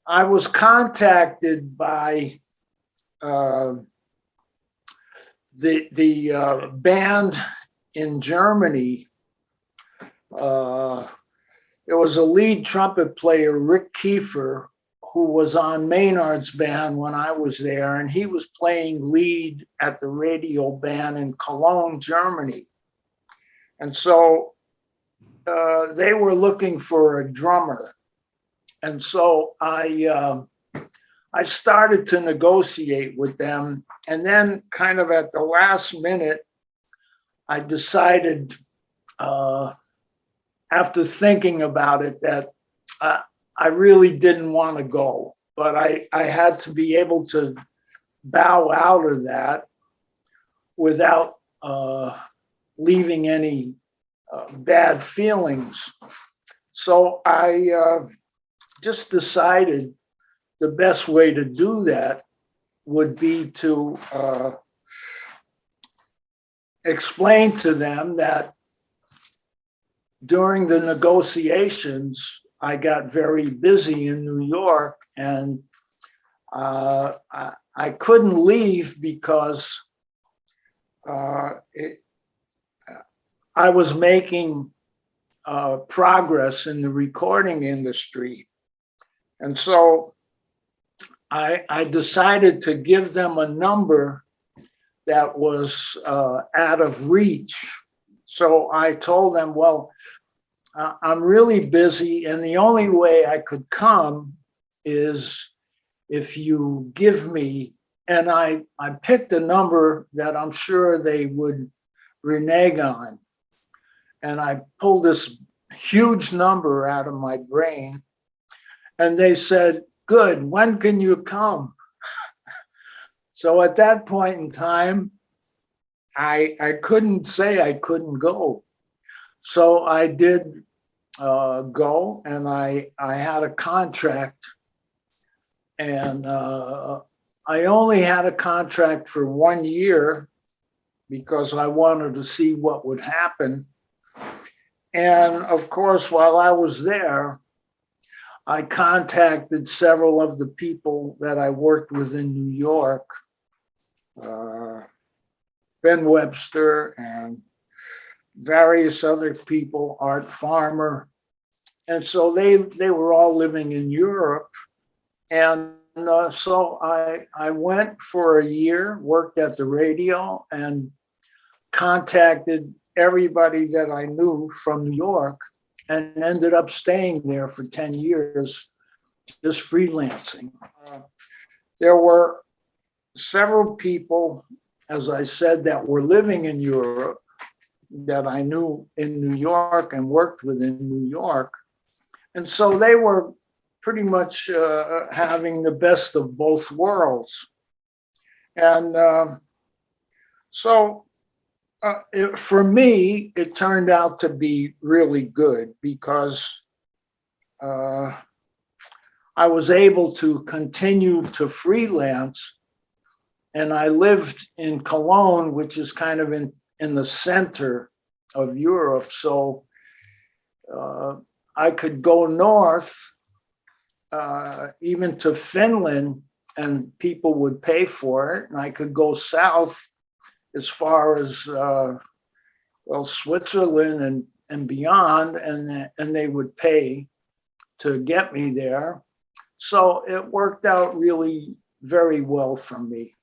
I was contacted by the band in Germany. There was a lead trumpet player, Rick Kiefer, who was on Maynard's band when I was there, and he was playing lead at the radio band in Cologne, Germany. And so they were looking for a drummer. And so I started to negotiate with them. And then kind of at the last minute, I decided, after thinking about it, that I really didn't want to go, but I had to be able to bow out of that without leaving any bad feelings. So I just decided the best way to do that would be to explain to them that during the negotiations, I got very busy in New York, and I couldn't leave because I was making progress in the recording industry. And so I decided to give them a number that was out of reach. So I told them, well, I'm really busy, and the only way I could come is if you give me, and I picked a number that I'm sure they would renege on. And I pulled this huge number out of my brain, and they said, good, when can you come? So at that point in time, I couldn't say I couldn't go. So I did go, and I had a contract, and I only had a contract for 1 year because I wanted to see what would happen. And of course, while I was there, I contacted several of the people that I worked with in New York, Ben Webster and various other people, Art Farmer. And so they were all living in Europe. And so I went for a year, worked at the radio, and contacted everybody that I knew from New York, and ended up staying there for 10 years, just freelancing. There were several people, as I said, that were living in Europe that I knew in New York and worked with in New York. And so they were pretty much having the best of both worlds. And for me, it turned out to be really good because I was able to continue to freelance, and I lived in Cologne, which is kind of in the center of Europe. So I could go north, even to Finland, and people would pay for it. And I could go south as far as Switzerland and beyond, and they would pay to get me there. So it worked out really very well for me.